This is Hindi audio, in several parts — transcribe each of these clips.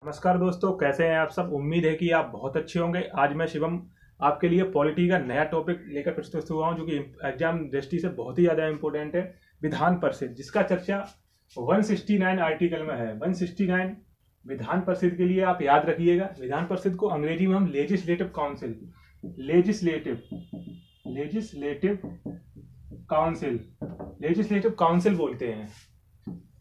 नमस्कार दोस्तों, कैसे हैं आप सब। उम्मीद है कि आप बहुत अच्छे होंगे। आज मैं शिवम आपके लिए पॉलिटी का नया टॉपिक लेकर प्रस्तुत हुआ हूं, जो कि एग्जाम दृष्टि से बहुत ही ज़्यादा इंपॉर्टेंट है। विधान परिषद, जिसका चर्चा 169 आर्टिकल में है। 169 विधान परिषद के लिए आप याद रखिएगा। विधान परिषद को अंग्रेजी में हम legislative council legislative legislative council legislative council बोलते हैं।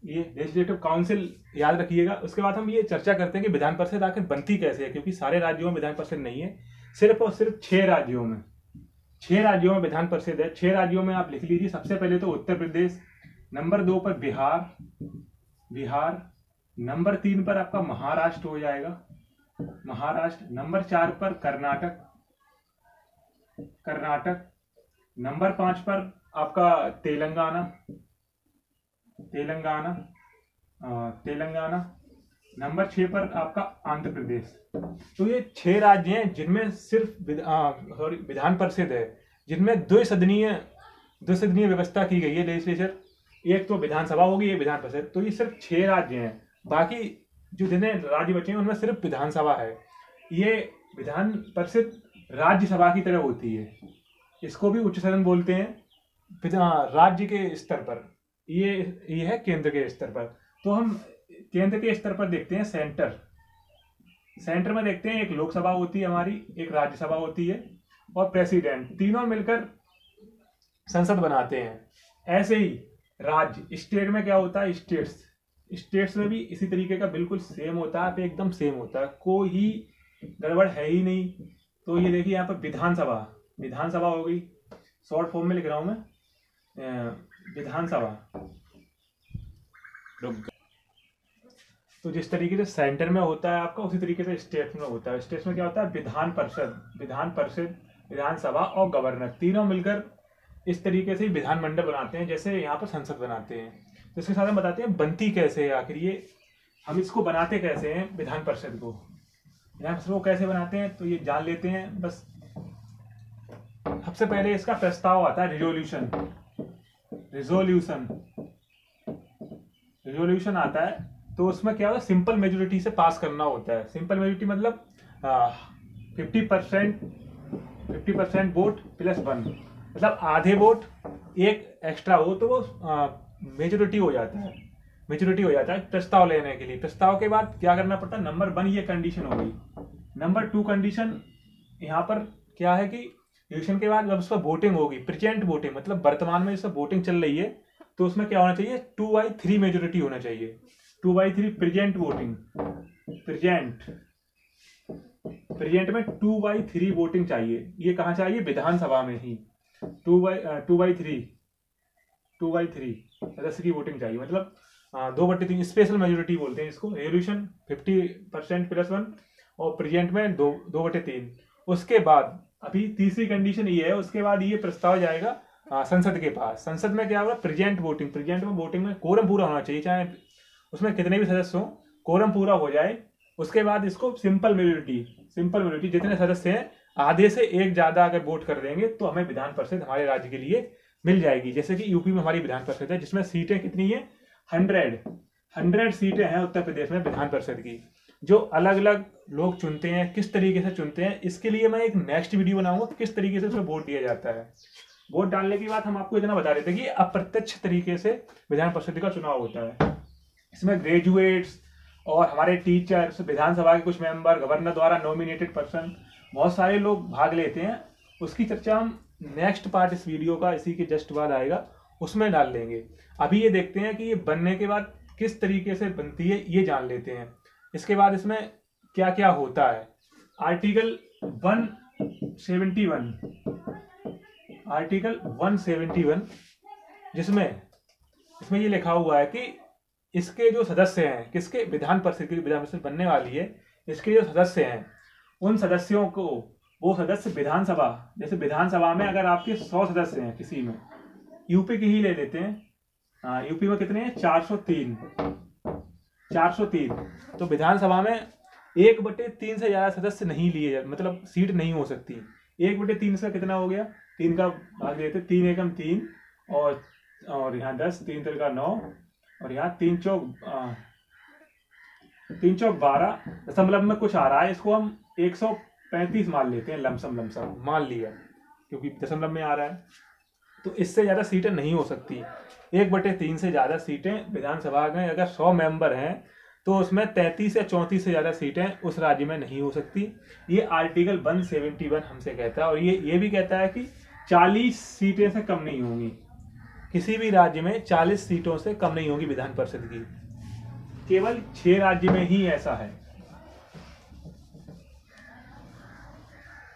ये लेजिस्लेटिव काउंसिल याद रखिएगा। उसके बाद हम ये चर्चा करते हैं कि विधान परिषद आखिर बनती कैसे है, क्योंकि सारे राज्यों में विधान परिषद नहीं है। सिर्फ और सिर्फ 6 राज्यों में विधान परिषद है। 6 राज्यों में आप लिख लीजिए। सबसे पहले तो उत्तर प्रदेश, नंबर 2 पर बिहार, नंबर 3 पर आपका महाराष्ट्र हो जाएगा, महाराष्ट्र। नंबर 4 पर कर्नाटक, नंबर 5 पर आपका तेलंगाना, नंबर 6 पर आपका आंध्र प्रदेश। तो ये 6 राज्य हैं जिनमें सिर्फ विधान परिषद है, जिनमें द्विसदनीय व्यवस्था की गई है लेजिस्लेचर। एक तो विधानसभा होगी, एक विधान परिषद। तो ये सिर्फ 6 राज्य हैं। बाकी जो जितने राज्य बचे हैं उनमें सिर्फ विधानसभा है। ये विधान परिषद राज्यसभा की तरह होती है। इसको भी उच्च सदन बोलते हैं। राज्य के स्तर पर ये है केंद्र के स्तर पर। तो हम केंद्र के स्तर पर देखते हैं। सेंटर में देखते हैं, एक लोकसभा होती है हमारी, एक राज्यसभा होती है, और प्रेसिडेंट, तीनों मिलकर संसद बनाते हैं। ऐसे ही राज्य, स्टेट में क्या होता है, स्टेट्स में भी इसी तरीके का बिल्कुल सेम होता है, एकदम सेम होता है, कोई ही गड़बड़ है ही नहीं। तो ये देखिए यहाँ पर विधानसभा हो गई, शॉर्ट फॉर्म में लिख रहा हूं मैं, विधानसभा। तो जिस तरीके से सेंटर में होता है आपका, उसी तरीके से स्टेट में होता है। स्टेट में क्या होता है, विधान परिषद, विधानसभा और गवर्नर, तीनों मिलकर इस तरीके से विधानमंडल बनाते हैं, जैसे यहाँ पर संसद बनाते हैं। तो इसके साथ हम बताते हैं बनती कैसे है आखिर, ये हम इसको बनाते कैसे हैं विधान परिषद को कैसे बनाते हैं, तो ये जान लेते हैं। बस सबसे पहले इसका प्रस्ताव आता है, रिजोल्यूशन आता है। तो उसमें क्या होता है, सिंपल मेजोरिटी से पास करना होता है। सिंपल मेजोरिटी मतलब 50% वोट +1, मतलब आधे वोट एक एक्स्ट्रा हो तो वो मेजोरिटी हो जाता है प्रस्ताव लेने के लिए। प्रस्ताव के बाद क्या करना पड़ता है, नंबर 1 ये कंडीशन हो गई। नंबर 2 कंडीशन यहाँ पर क्या है कि इलेक्शन के बाद जब उस पर वोटिंग होगी, प्रेजेंट वोटिंग मतलब वर्तमान में जिस पर वोटिंग चल रही है, तो उसमें क्या होना चाहिए, 2/3 मेजोरिटी होना चाहिए। 2/3 प्रेजेंट वोटिंग, प्रेजेंट में 2/3 वोटिंग चाहिए। ये कहाँ चाहिए, विधानसभा में ही 2/3 सदस्य की वोटिंग चाहिए, मतलब 2/3 स्पेशल मेजोरिटी बोलते हैं इसको। रेजोल्यूशन 50% +1 और प्रेजेंट में 2/3। उसके बाद अभी तीसरी कंडीशन ये है, उसके बाद ये प्रस्ताव जाएगा संसद के पास। संसद में क्या होगा, प्रेजेंट में वोटिंग में कोरम पूरा होना चाहिए, चाहे उसमें कितने भी सदस्य हो, कोरम पूरा हो जाए। उसके बाद इसको सिंपल मेजोरिटी जितने सदस्य हैं आधे से एक ज्यादा अगर वोट कर देंगे तो हमें विधान परिषद हमारे राज्य के लिए मिल जाएगी। जैसे कि यूपी में हमारी विधान परिषद है, जिसमें सीटें कितनी है, 100 सीटें हैं उत्तर प्रदेश में विधान परिषद की, जो अलग अलग लोग चुनते हैं। किस तरीके से चुनते हैं, इसके लिए मैं एक नेक्स्ट वीडियो बनाऊंगा, किस तरीके से उसमें वोट दिया जाता है। वोट डालने के बाद हम आपको इतना बता देते हैं कि अप्रत्यक्ष तरीके से विधान परिषद का चुनाव होता है। इसमें ग्रेजुएट्स और हमारे टीचर्स, विधानसभा के कुछ मेंबर, गवर्नर द्वारा नॉमिनेटेड पर्सन, बहुत सारे लोग भाग लेते हैं। उसकी चर्चा हम नेक्स्ट पार्ट इस वीडियो का, इसी के जस्ट बाद आएगा, उसमें डाल लेंगे। अभी ये देखते हैं कि ये बनने के बाद किस तरीके से बनती है, ये जान लेते हैं। इसके बाद इसमें क्या क्या होता है, आर्टिकल 171, जिसमें ये लिखा हुआ है कि इसके जो सदस्य हैं, किसके, विधान परिषद बनने वाली है, इसके जो सदस्य हैं, उन सदस्यों को, वो सदस्य विधानसभा, जैसे विधानसभा में अगर आपके 100 सदस्य हैं किसी में, यूपी की ही ले लेते हैं, यूपी में कितने हैं, 403। तो विधानसभा में 1/3 से ज्यादा सदस्य नहीं लिए, मतलब सीट नहीं हो सकती। 1/3 से कितना हो गया, 3 का भाग देते, 3 एकम 3 और यहाँ 10, 3 3 का 9, और यहाँ 3 चौक 3 चौक 12 दशमलव में कुछ आ रहा है, इसको हम 135 मान लेते हैं, लमसम मान लिया क्योंकि दशमलव में आ रहा है। तो इससे ज़्यादा सीटें नहीं हो सकती। 1/3 से ज़्यादा सीटें विधानसभा में अगर 100 मेंबर हैं तो उसमें 33 या 34 से ज़्यादा सीटें उस राज्य में नहीं हो सकती। ये आर्टिकल 171 हमसे कहता है। और ये भी कहता है कि 40 सीटें से कम नहीं होंगी, किसी भी राज्य में 40 सीटों से कम नहीं होगी विधान परिषद की। केवल 6 राज्य में ही ऐसा है।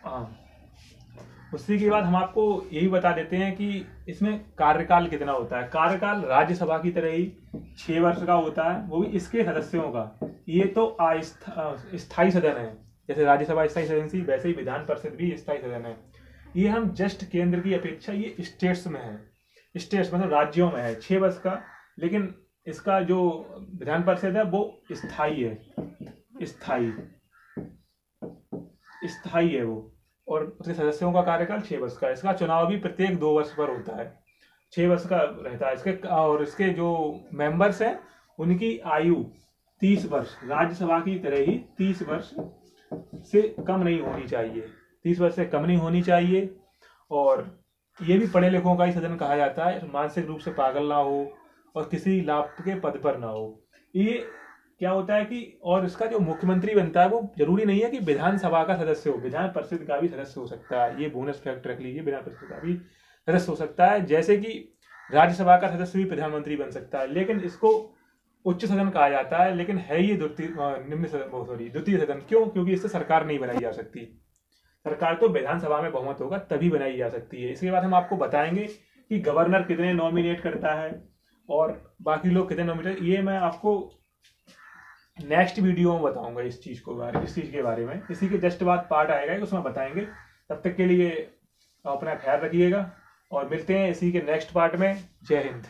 हाँ, उसी के बाद हम आपको यही बता देते हैं कि इसमें कार्यकाल कितना होता है। कार्यकाल राज्यसभा की तरह ही 6 वर्ष का होता है, वो भी इसके सदस्यों का। ये तो स्थायी सदन है, जैसे राज्यसभा स्थायी सदन थी वैसे ही विधान परिषद भी स्थायी सदन है। ये हम जस्ट केंद्र की अपेक्षा ये स्टेट्स में है, स्टेट्स मतलब राज्यों में है 6 वर्ष का, लेकिन इसका जो विधान परिषद है वो स्थायी है, स्थायी है वो। और उसके सदस्यों का कार्यकाल 6 वर्ष का। इसका चुनाव भी प्रत्येक 2 वर्ष पर होता है, 6 वर्ष का रहता है इसके। और इसके जो मेंबर्स हैं उनकी आयु 30 वर्ष, राज्यसभा की तरह ही 30 वर्ष से कम नहीं होनी चाहिए, 30 वर्ष से कम नहीं होनी चाहिए। और ये भी पढ़े लिखों का ही सदन कहा जाता है, मानसिक रूप से पागल ना हो और किसी लाभ के पद पर ना हो। ये क्या होता है कि, और इसका जो मुख्यमंत्री बनता है वो जरूरी नहीं है कि विधानसभा का सदस्य हो, विधान परिषद का भी सदस्य हो सकता है। ये बोनस फैक्ट रख लीजिए, विधान परिषद का भी सदस्य हो सकता है। जैसे कि राज्यसभा का सदस्य भी प्रधानमंत्री बन सकता है, लेकिन इसको उच्च सदन कहा जाता है, लेकिन है ये द्वितीय सदन। क्यों? क्योंकि इससे सरकार नहीं बनाई जा सकती। सरकार तो विधानसभा में बहुमत होगा तभी बनाई जा सकती है। इसके बाद हम आपको बताएंगे कि गवर्नर कितने नॉमिनेट करता है और बाकी लोग कितने नॉमिनेट, ये मैं आपको नेक्स्ट वीडियो में बताऊंगा इस चीज के बारे में। इसी के जस्ट बाद पार्ट आएगा उसमें बताएंगे। तब तक के लिए अपना ख्याल रखिएगा और मिलते हैं इसी के नेक्स्ट पार्ट में। जय हिंद।